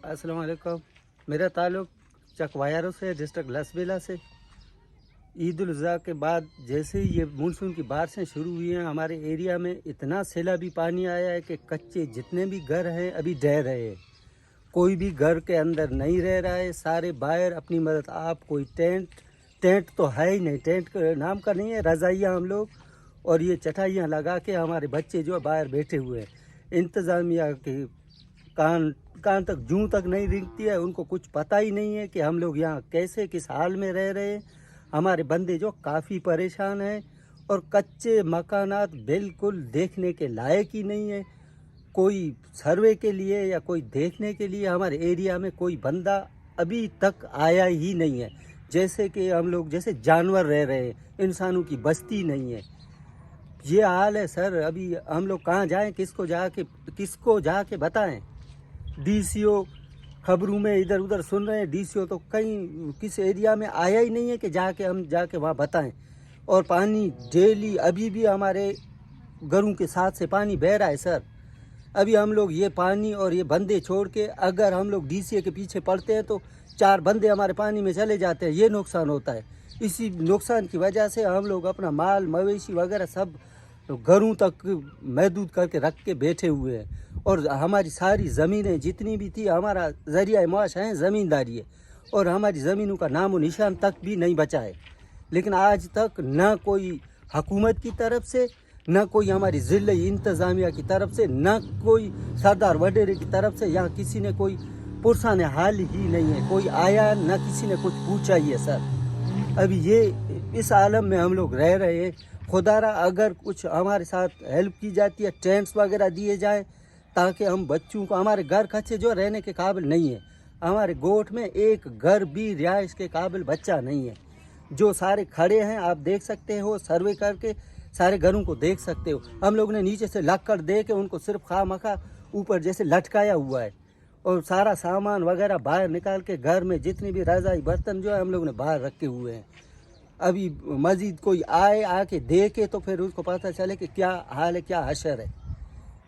अस्सलाम वालेकुम। मेरा ताल्लुक़ चकवायारों से, डिस्ट्रिक्ट लसबेला से। ईद उल अज़हा के बाद जैसे ही ये मानसून की बारिशें शुरू हुई हैं, हमारे एरिया में इतना सैलाबी पानी आया है कि कच्चे जितने भी घर हैं अभी ढह रहे हैं। कोई भी घर के अंदर नहीं रह रहा है, सारे बाहर अपनी मदद आप। कोई टेंट तो है ही नहीं, टेंट के नाम का नहीं है, रज़ाइयाँ हम लोग और ये चटाइयाँ लगा के हमारे बच्चे जो बाहर बैठे हुए हैं। इंतज़ामिया के कान तक जूं तक नहीं रिंगती है, उनको कुछ पता ही नहीं है कि हम लोग यहाँ कैसे किस हाल में रह रहे हैं। हमारे बंदे जो काफ़ी परेशान हैं और कच्चे मकानात बिल्कुल देखने के लायक ही नहीं है। कोई सर्वे के लिए या कोई देखने के लिए हमारे एरिया में कोई बंदा अभी तक आया ही नहीं है। जैसे कि हम लोग जैसे जानवर रह रहे हैं, इंसानों की बस्ती नहीं है। ये हाल है सर। अभी हम लोग कहाँ जाएं, किसको जाके बताएं। डीसीओ खबरों में इधर उधर सुन रहे हैं, डीसीओ तो कहीं किस एरिया में आया ही नहीं है कि हम जाके वहाँ बताएं। और पानी डेली अभी भी हमारे घरों के साथ से पानी बह रहा है सर। अभी हम लोग ये पानी और ये बंदे छोड़ के अगर हम लोग डीसीए के पीछे पड़ते हैं तो 4 बंदे हमारे पानी में चले जाते हैं। ये नुकसान होता है। इसी नुकसान की वजह से हम लोग अपना माल मवेशी वगैरह सब घरों तक महदूद करके रख के बैठे हुए हैं। और हमारी सारी ज़मीनें जितनी भी थी, हमारा ज़रिया माश है ज़मींदारी है और हमारी ज़मीनों का नामो निशान तक भी नहीं बचा है। लेकिन आज तक न कोई हुकूमत की तरफ से, न कोई हमारी ज़िला इंतज़ामिया की तरफ से, न कोई सरदार वडेरे की तरफ से यहाँ किसी ने कोई पुरसान हाल ही नहीं है। कोई आया न किसी ने कुछ पूछा ही है सर। अभी ये इस आलम में हम लोग रह रहे हैं। खुदारा अगर कुछ हमारे साथ हेल्प की जाती है, टेंट्स वगैरह दिए जाएँ ताकि हम बच्चों को, हमारे घर कच्चे जो रहने के काबिल नहीं है। हमारे गोठ में एक घर भी रिहाइश के काबिल बच्चा नहीं है। जो सारे खड़े हैं, आप देख सकते हो, सर्वे करके सारे घरों को देख सकते हो। हम लोग ने नीचे से लक्कड़ दे के उनको सिर्फ खामखा ऊपर जैसे लटकाया हुआ है और सारा सामान वगैरह बाहर निकाल के घर में जितनी भी रज़ाई बर्तन जो है हम लोग ने बाहर रखे हुए हैं। अभी मज़ीद कोई आके देखे तो फिर उसको पता चले कि क्या हाल है, क्या हशर है।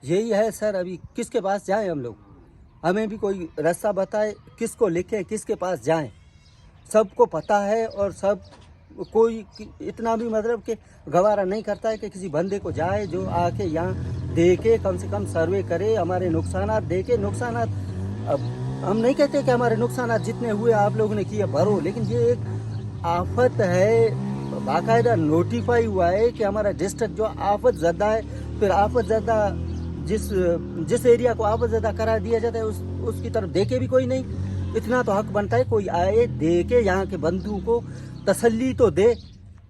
यही है सर। अभी किसके पास जाएं हम लोग? हमें भी कोई रास्ता बताए, किसको लिखें, किसके पास जाएं। सबको पता है और सब कोई इतना भी मतलब कि गवारा नहीं करता है कि किसी बंदे को जाए जो आके यहाँ देखे, कम से कम सर्वे करे, हमारे नुकसानात देखे। नुकसानात अब हम नहीं कहते कि हमारे नुकसानात जितने हुए आप लोगों ने किए भरो, लेकिन ये एक आफत है। बाकायदा नोटिफाई हुआ है कि हमारा डिस्ट्रिक्ट जो आफत ज़दा है। फिर आफत ज़दा जिस एरिया को आफत ज़दा करार दिया जाता है उसकी तरफ देखे भी कोई नहीं। इतना तो हक बनता है कोई आए देखे, यहाँ के बंधुओं को तसल्ली तो दे।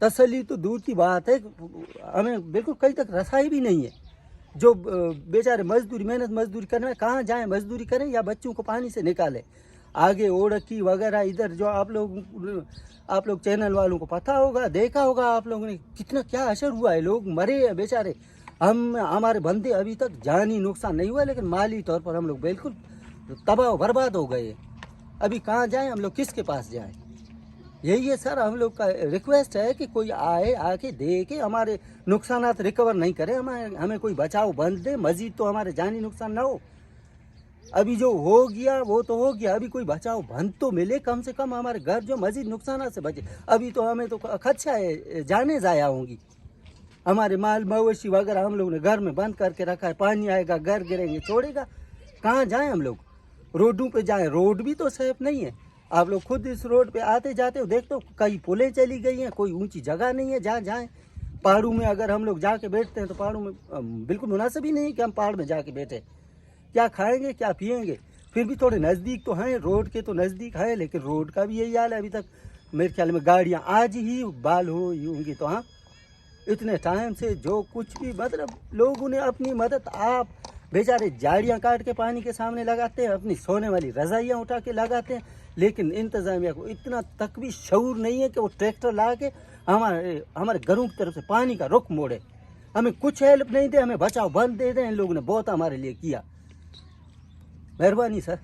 तसल्ली तो दूर की बात है, हमें बिल्कुल कहीं तक रसाई भी नहीं है। जो बेचारे मेहनत मजदूरी करने में कहाँ जाएं, मजदूरी करें या बच्चों को पानी से निकालें। आगे ओढ़की वगैरह इधर जो आप लोग चैनल वालों को पता होगा, देखा होगा आप लोगों ने कितना क्या असर हुआ है। लोग मरे हैं बेचारे। हमारे बंदे अभी तक जानी नुकसान नहीं हुआ, लेकिन माली तौर पर हम लोग बिल्कुल तबाह बर्बाद हो गए। अभी कहाँ जाएं हम लोग, किसके पास जाएं? यही है सर। हम लोग का रिक्वेस्ट है कि कोई आके देखे, हमारे नुकसानात रिकवर नहीं करे, हमें कोई बचाव बंद दे। मजीद तो हमारे जानी नुकसान ना हो। अभी जो हो गया वो तो हो गया, अभी कोई बचाव बंद तो मिले, कम से कम हमारे घर जो मजीद नुकसानात से बचे। अभी तो हमें तो खदशा है, जाने ज़ाया होंगी। हमारे माल मवेशी वगैरह हम लोग ने घर में बंद करके रखा है। पानी आएगा, घर गिरेंगे, छोड़ेगा। कहाँ जाएं हम लोग? रोडों पे जाएं, रोड भी तो सेफ नहीं है। आप लोग खुद इस रोड पे आते जाते हो, देखते हो कई पुलें चली गई हैं, कोई ऊंची जगह नहीं है जहाँ जाएं। पहाड़ों में अगर हम लोग जाके बैठते हैं तो पहाड़ों में बिल्कुल मुनासिब ही नहीं है कि हम पहाड़ में जाके बैठे। क्या खाएंगे, क्या पिएंगे? फिर भी थोड़े नज़दीक तो हैं, रोड के तो नज़दीक है, लेकिन रोड का भी यही हाल है। अभी तक मेरे ख्याल में गाड़ियाँ आज ही बाल हुई होंगी। तो हाँ, इतने टाइम से जो कुछ भी मतलब लोगों ने अपनी मदद, आप बेचारे झाड़ियाँ काट के पानी के सामने लगाते हैं, अपनी सोने वाली रज़ाइयाँ उठा के लगाते हैं, लेकिन इंतज़ामिया को इतना तक भी शऊर नहीं है कि वो ट्रैक्टर ला के हमारे घरों की तरफ से पानी का रुख मोड़े। हमें कुछ हेल्प नहीं दे, हमें बचाव बंद दे दें। इन लोगों ने बहुत हमारे लिए किया। मेहरबानी सर।